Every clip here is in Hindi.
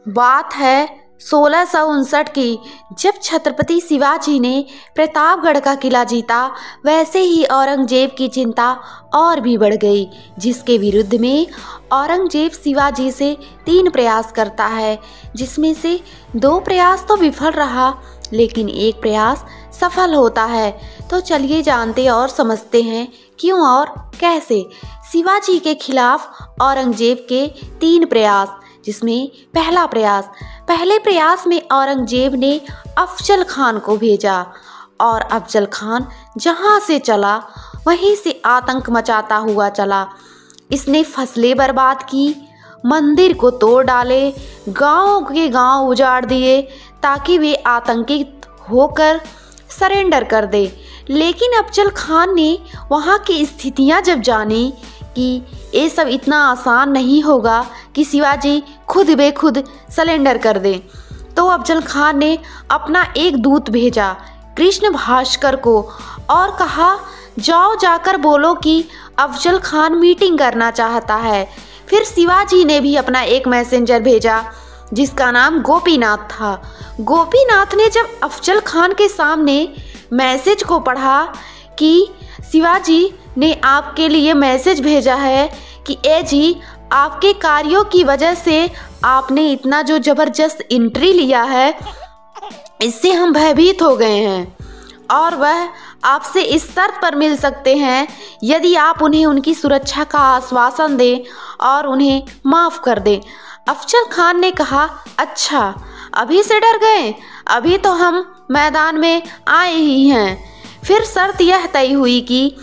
बात है 1659 की, जब छत्रपति शिवाजी ने प्रतापगढ़ का किला जीता। वैसे ही औरंगजेब की चिंता और भी बढ़ गई, जिसके विरुद्ध में औरंगजेब शिवाजी से 3 प्रयास करता है, जिसमें से 2 प्रयास तो विफल रहा, लेकिन एक प्रयास सफल होता है। तो चलिए जानते और समझते हैं क्यों और कैसे। शिवाजी के खिलाफ औरंगजेब के 3 प्रयास, जिसमें पहले प्रयास में औरंगजेब ने अफजल खान को भेजा और अफजल खान जहां से चला वहीं से आतंक मचाता हुआ चला। इसने फसलें बर्बाद की, मंदिर को तोड़ डाले, गांव के गांव उजाड़ दिए ताकि वे आतंकित होकर सरेंडर कर दे। लेकिन अफजल खान ने वहां की स्थितियां जब जानी कि ये सब इतना आसान नहीं होगा कि शिवाजी खुद बेखुद सरेंडर कर दे, तो अफजल खान ने अपना एक दूत भेजा कृष्ण भास्कर को और कहा, जाओ जाकर बोलो कि अफजल खान मीटिंग करना चाहता है। फिर शिवाजी ने भी अपना एक मैसेंजर भेजा जिसका नाम गोपीनाथ था। गोपीनाथ ने जब अफजल खान के सामने मैसेज को पढ़ा कि शिवाजी ने आपके लिए मैसेज भेजा है कि ए जी, आपके कार्यों की वजह से आपने इतना जो ज़बरदस्त एंट्री लिया है, इससे हम भयभीत हो गए हैं और वह आपसे इस शर्त पर मिल सकते हैं यदि आप उन्हें उनकी सुरक्षा का आश्वासन दें और उन्हें माफ़ कर दें। अफजल खान ने कहा, अच्छा अभी से डर गए, अभी तो हम मैदान में आए ही हैं। फिर शर्त यह तय हुई कि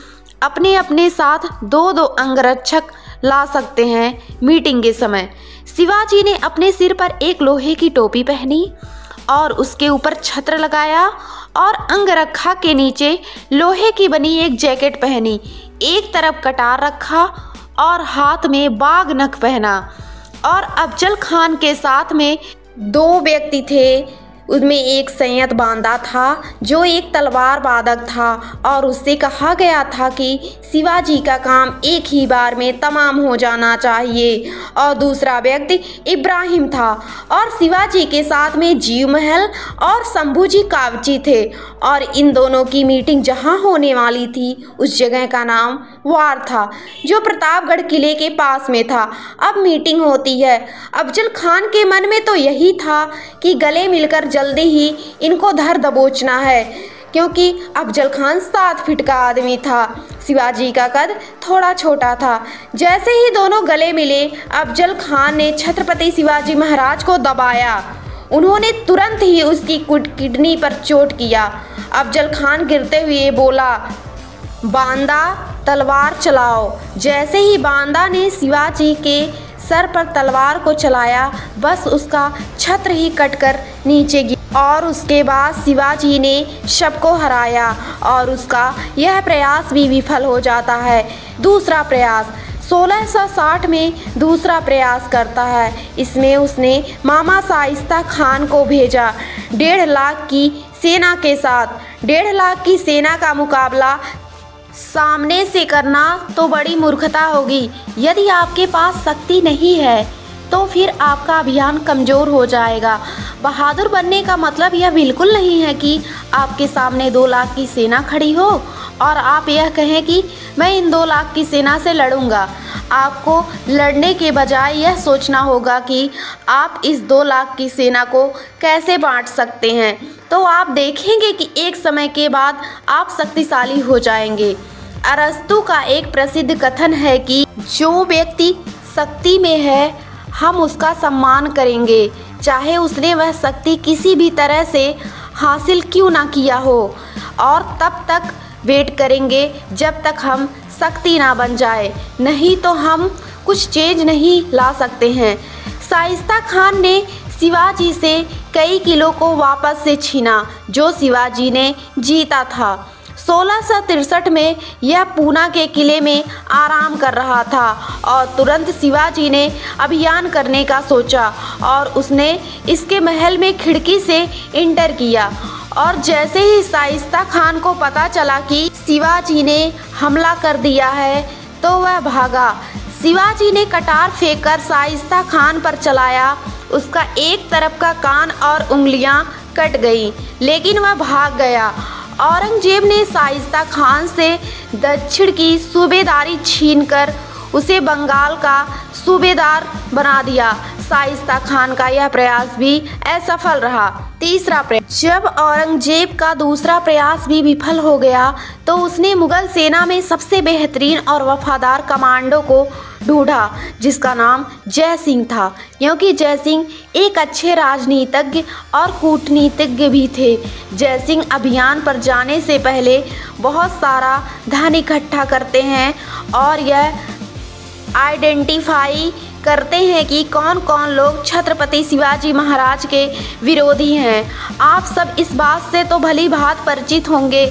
अपने अपने साथ 2-2 अंगरक्षक ला सकते हैं मीटिंग के समय। शिवाजी ने अपने सिर पर एक लोहे की टोपी पहनी और उसके ऊपर छत्र लगाया और अंगरक्षा के नीचे लोहे की बनी एक जैकेट पहनी, एक तरफ कटार रखा और हाथ में बाघ नख पहना। और अफजल खान के साथ में 2 व्यक्ति थे, उसमें एक सैयद बांदा था जो एक तलवार बाधक था और उससे कहा गया था कि शिवाजी का काम एक ही बार में तमाम हो जाना चाहिए। और दूसरा व्यक्ति इब्राहिम था और शिवाजी के साथ में जीव महल और शंभूजी कावची थे। और इन दोनों की मीटिंग जहां होने वाली थी उस जगह का नाम वार था, जो प्रतापगढ़ किले के पास में था। अब मीटिंग होती है। अफजल खान के मन में तो यही था कि गले मिलकर जल्दी ही इनको धर दबोचना है, क्योंकि अफजल खान 7 फीट का आदमी था, शिवाजी का कद थोड़ा छोटा था। जैसे ही दोनों गले मिले, अफजल खान ने छत्रपति शिवाजी महाराज को दबाया। उन्होंने तुरंत ही उसकी किडनी पर चोट किया। अफजल खान गिरते हुए बोला, बांदा तलवार चलाओ। जैसे ही बांदा ने शिवाजी के सर पर तलवार को चलाया, बस उसका छत्र ही कटकर नीचे गिरा और उसके बाद शिवाजी ने शव को हराया और उसका यह प्रयास भी विफल हो जाता है। दूसरा प्रयास 1660 में दूसरा प्रयास करता है। इसमें उसने मामा शाइस्ता खान को भेजा 1.5 लाख की सेना के साथ। 1.5 लाख की सेना का मुकाबला सामने से करना तो बड़ी मूर्खता होगी। यदि आपके पास शक्ति नहीं है तो फिर आपका अभियान कमज़ोर हो जाएगा। बहादुर बनने का मतलब यह बिल्कुल नहीं है कि आपके सामने 2 लाख की सेना खड़ी हो और आप यह कहें कि मैं इन 2 लाख की सेना से लड़ूंगा। आपको लड़ने के बजाय यह सोचना होगा कि आप इस 2 लाख की सेना को कैसे बांट सकते हैं। तो आप देखेंगे कि एक समय के बाद आप शक्तिशाली हो जाएंगे। अरस्तु का एक प्रसिद्ध कथन है कि जो व्यक्ति शक्ति में है हम उसका सम्मान करेंगे, चाहे उसने वह शक्ति किसी भी तरह से हासिल क्यों ना किया हो, और तब तक वेट करेंगे जब तक हम शक्ति ना बन जाए, नहीं तो हम कुछ चेंज नहीं ला सकते हैं। शाइस्ता खान ने शिवाजी से कई किलो को वापस से छीना जो शिवाजी ने जीता था। 1663 में यह पूना के किले में आराम कर रहा था और तुरंत शिवाजी ने अभियान करने का सोचा और उसने इसके महल में खिड़की से इंटर किया। और जैसे ही शाइस्ता खान को पता चला कि शिवाजी ने हमला कर दिया है तो वह भागा। शिवाजी ने कटार फेंककर शाइस्ता खान पर चलाया, उसका एक तरफ का कान और उंगलियां कट गई, लेकिन वह भाग गया। औरंगजेब ने शाइस्ता खान से दक्षिण की सूबेदारी छीनकर उसे बंगाल का सूबेदार बना दिया। शाइस्ता खान का यह प्रयास भी असफल रहा। तीसरा प्रयास। जब औरंगजेब का दूसरा प्रयास भी विफल हो गया तो उसने मुगल सेना में सबसे बेहतरीन और वफादार कमांडो को ढूंढा, जिसका नाम जय सिंह था, क्योंकि जय सिंह एक अच्छे राजनीतिज्ञ और कूटनीतिज्ञ भी थे। जय सिंह अभियान पर जाने से पहले बहुत सारा धन इकट्ठा करते हैं और यह आइडेंटिफाई करते हैं कि कौन कौन लोग छत्रपति शिवाजी महाराज के विरोधी हैं। आप सब इस बात से तो भली भांति परिचित होंगे,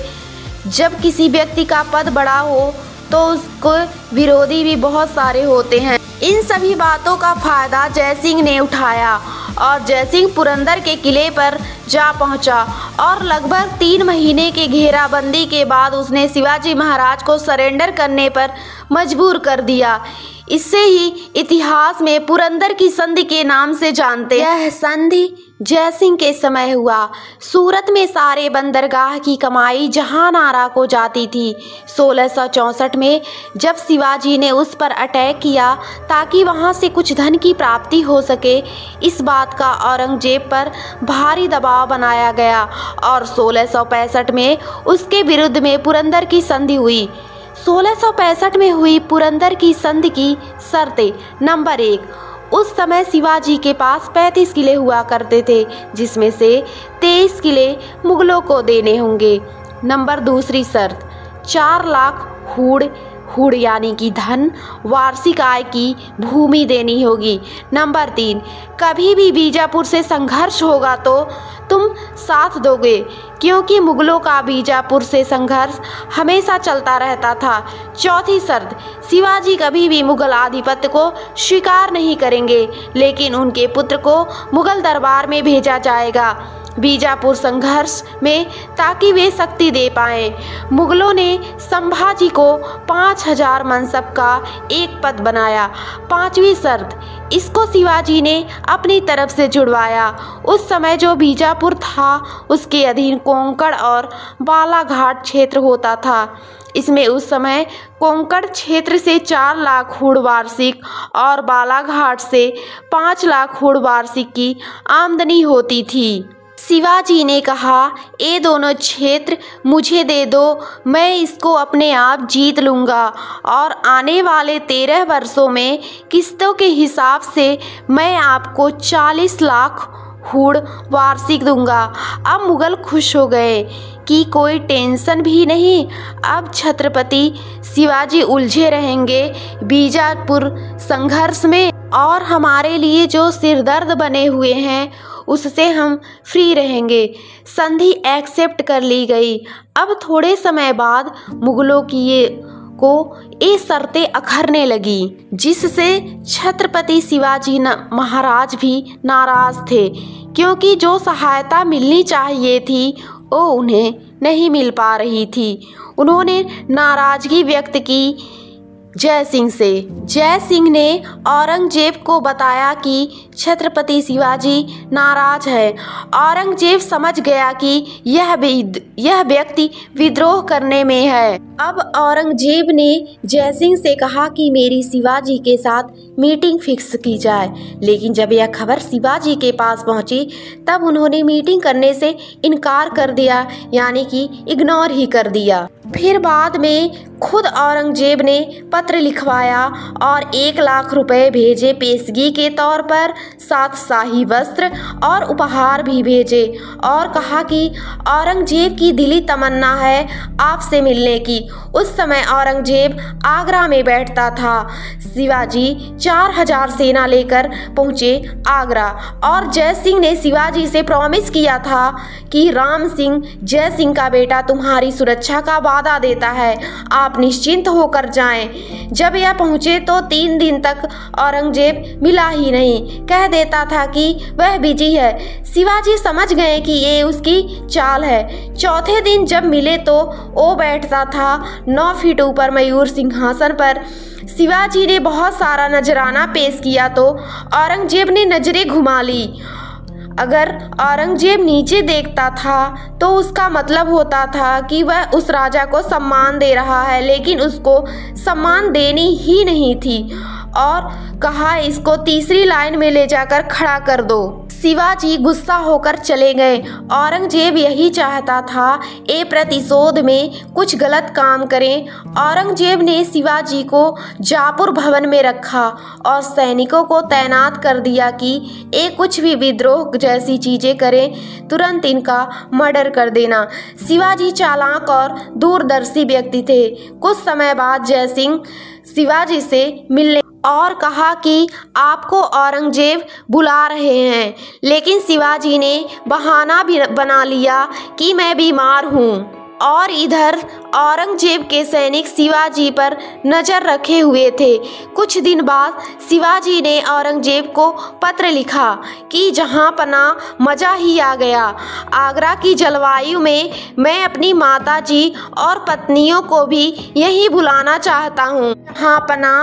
जब किसी व्यक्ति का पद बड़ा हो तो उसके विरोधी भी बहुत सारे होते हैं। इन सभी बातों का फायदा जय सिंह ने उठाया और जय सिंह पुरंदर के किले पर जा पहुंचा और लगभग 3 महीने की घेराबंदी के बाद उसने शिवाजी महाराज को सरेंडर करने पर मजबूर कर दिया। इससे ही इतिहास में पुरंदर की संधि के नाम से जानते हैं। यह संधि जय सिंह के समय हुआ। सूरत में सारे बंदरगाह की कमाई जहांनारा को जाती थी। 1664 में जब शिवाजी ने उस पर अटैक किया ताकि वहां से कुछ धन की प्राप्ति हो सके, इस बात का औरंगजेब पर भारी दबाव बनाया गया और 1665 में उसके विरुद्ध में पुरंदर की संधि हुई। 1665 में हुई पुरंदर की संधि की शर्तें। नंबर 1, उस समय शिवाजी के पास 35 किले हुआ करते थे, जिसमें से 23 किले मुगलों को देने होंगे। नंबर 2 शर्त, 4 लाख हुड़ यानी कि धन वार्षिक आय की भूमि देनी होगी। नंबर 3, कभी भी बीजापुर से संघर्ष होगा तो तुम साथ दोगे, क्योंकि मुगलों का बीजापुर से संघर्ष हमेशा चलता रहता था। 4थी शर्त, शिवाजी कभी भी मुगल आधिपत्य को स्वीकार नहीं करेंगे, लेकिन उनके पुत्र को मुगल दरबार में भेजा जाएगा बीजापुर संघर्ष में, ताकि वे शक्ति दे पाएं। मुगलों ने संभाजी को 5000 मनसब का एक पद बनाया। 5वीं शर्त, इसको शिवाजी ने अपनी तरफ से जुड़वाया। उस समय जो बीजापुर था उसके अधीन कोंकण और बालाघाट क्षेत्र होता था। इसमें उस समय कोंकण क्षेत्र से 4 लाख हुड़ वार्षिक और बालाघाट से 5 लाख हुड़ वार्षिक की आमदनी होती थी। शिवाजी ने कहा, ये दोनों क्षेत्र मुझे दे दो, मैं इसको अपने आप जीत लूँगा और आने वाले 13 वर्षों में किस्तों के हिसाब से मैं आपको 40 लाख हुड़ वार्षिक दूंगा। अब मुगल खुश हो गए कि कोई टेंशन भी नहीं, अब छत्रपति शिवाजी उलझे रहेंगे बीजापुर संघर्ष में और हमारे लिए जो सिरदर्द बने हुए हैं उससे हम फ्री रहेंगे। संधि एक्सेप्ट कर ली गई। अब थोड़े समय बाद मुगलों की ये शर्तें अखरने लगी, जिससे छत्रपति शिवाजी महाराज भी नाराज थे, क्योंकि जो सहायता मिलनी चाहिए थी वो उन्हें नहीं मिल पा रही थी। उन्होंने नाराजगी व्यक्त की जय सिंह से। जय सिंह ने औरंगजेब को बताया कि छत्रपति शिवाजी नाराज है। औरंगजेब समझ गया कि यह व्यक्ति विद्रोह करने में है। अब औरंगजेब ने जय सिंह से कहा कि मेरी शिवाजी के साथ मीटिंग फिक्स की जाए, लेकिन जब यह खबर शिवाजी के पास पहुंची तब उन्होंने मीटिंग करने से इनकार कर दिया, यानी कि इग्नोर ही कर दिया। फिर बाद में खुद औरंगजेब ने पत्र लिखवाया और 1 लाख रुपए भेजे पेशगी के तौर पर, साथ शाही वस्त्र और उपहार भी भेजे और कहा कि औरंगजेब की दिली तमन्ना है आपसे मिलने की। उस समय औरंगजेब आगरा में बैठता था। शिवाजी 4000 सेना लेकर पहुंचे आगरा और जय सिंह ने शिवाजी से प्रॉमिस किया था कि राम सिंह जय सिंह का बेटा तुम्हारी सुरक्षा का वादा देता है, आप आप निश्चिंत होकर जाएं। जब यह पहुंचे तो 3 दिन तक औरंगजेब मिला ही नहीं, कह देता था कि वह बिजी है। शिवाजी समझ गए कि ये उसकी चाल है। चौथे दिन जब मिले तो वो बैठता था 9 फीट ऊपर मयूर सिंहासन पर। शिवाजी ने बहुत सारा नजराना पेश किया तो औरंगजेब ने नजरें घुमा ली। अगर औरंगजेब नीचे देखता था तो उसका मतलब होता था कि वह उस राजा को सम्मान दे रहा है, लेकिन उसको सम्मान देनी ही नहीं थी और कहा इसको तीसरी लाइन में ले जाकर खड़ा कर दो। शिवाजी गुस्सा होकर चले गए। औरंगजेब यही चाहता था ये प्रतिशोध में कुछ गलत काम करें। औरंगजेब ने शिवाजी को जापुर भवन में रखा और सैनिकों को तैनात कर दिया कि ये कुछ भी विद्रोह जैसी चीजें करें तुरंत इनका मर्डर कर देना। शिवाजी चालाक और दूरदर्शी व्यक्ति थे। कुछ समय बाद जयसिंह शिवाजी से मिलने और कहा कि आपको औरंगजेब बुला रहे हैं, लेकिन शिवाजी ने बहाना भी बना लिया कि मैं बीमार हूँ। और इधर औरंगजेब के सैनिक शिवाजी पर नज़र रखे हुए थे। कुछ दिन बाद शिवाजी ने औरंगजेब को पत्र लिखा कि जहाँ पना मज़ा ही आ गया। आगरा की जलवायु में मैं अपनी माताजी और पत्नियों को भी यहीं बुलाना चाहता हूँ। हाँ पना,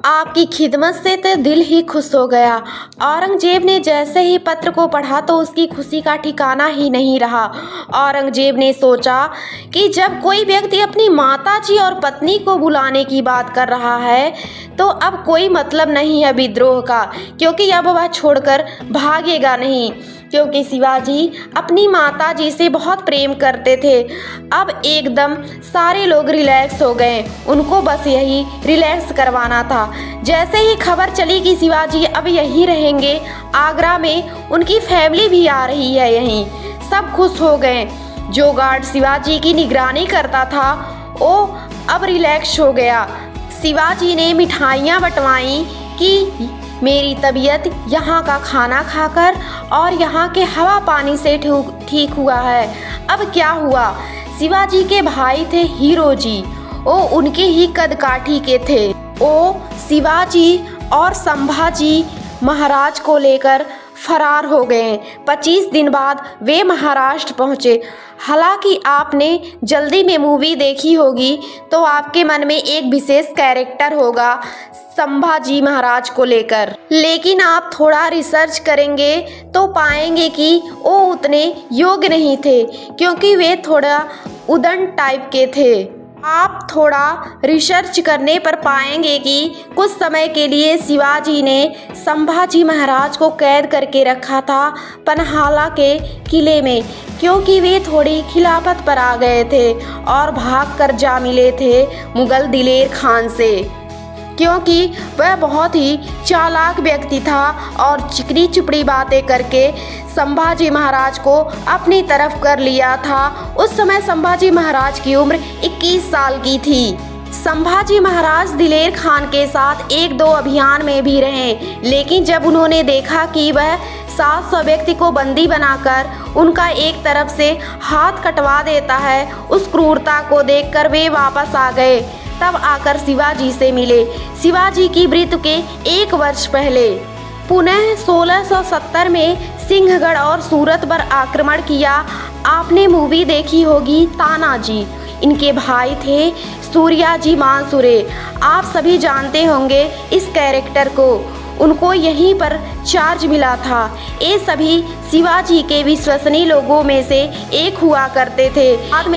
आपकी खिदमत से तो दिल ही खुश हो गया। औरंगजेब ने जैसे ही पत्र को पढ़ा तो उसकी खुशी का ठिकाना ही नहीं रहा। औरंगजेब ने सोचा कि जब कोई व्यक्ति अपनी माताजी और पत्नी को बुलाने की बात कर रहा है तो अब कोई मतलब नहीं है विद्रोह का, क्योंकि अब वह छोड़कर भागेगा नहीं, क्योंकि शिवाजी अपनी माताजी से बहुत प्रेम करते थे। अब एकदम सारे लोग रिलैक्स हो गए। उनको बस यही रिलैक्स करवाना था। जैसे ही खबर चली कि शिवाजी अब यहीं रहेंगे, आगरा में उनकी फैमिली भी आ रही है यहीं, सब खुश हो गए। जो गार्ड शिवाजी की निगरानी करता था वो अब रिलैक्स हो गया। शिवाजी ने मिठाइयाँ बंटवाई कि मेरी तबीयत यहाँ का खाना खाकर और यहाँ के हवा पानी से ठीक हुआ है। अब क्या हुआ, शिवाजी के भाई थे हीरो जी, वो उनके ही कदकाठी के थे। वो शिवाजी और संभाजी महाराज को लेकर फरार हो गए। 25 दिन बाद वे महाराष्ट्र पहुँचे। हालांकि आपने जल्दी में मूवी देखी होगी तो आपके मन में एक विशेष कैरेक्टर होगा संभाजी महाराज को लेकर, लेकिन आप थोड़ा रिसर्च करेंगे तो पाएंगे कि वो उतने योग्य नहीं थे, क्योंकि वे थोड़ा उदंड टाइप के थे। आप थोड़ा रिसर्च करने पर पाएंगे कि कुछ समय के लिए शिवाजी ने संभाजी महाराज को कैद करके रखा था पन्हाला के किले में, क्योंकि वे थोड़ी खिलाफत पर आ गए थे और भागकर जा मिले थे मुगल दिलेर खान से, क्योंकि वह बहुत ही चालाक व्यक्ति था और चिकनी चुपड़ी बातें करके संभाजी महाराज को अपनी तरफ कर लिया था। उस समय संभाजी महाराज की उम्र 21 साल की थी। संभाजी महाराज दिलेर खान के साथ 1-2 अभियान में भी रहे, लेकिन जब उन्होंने देखा कि वह 700 व्यक्ति को बंदी बनाकर उनका एक तरफ से हाथ कटवा देता है, उस क्रूरता को देखकर वे वापस आ गए। तब आकर शिवाजी से मिले। शिवाजी की मृत्यु के 1 वर्ष पहले पुनः 1670 में सिंहगढ़ और सूरत पर आक्रमण किया। आपने मूवी देखी होगी तानाजी। इनके भाई थे सूर्याजी मानसुरे। आप सभी जानते होंगे इस कैरेक्टर को। उनको यहीं पर चार्ज मिला था। ये सभी शिवाजी के विश्वसनीय लोगों में से एक हुआ करते थे। बाद में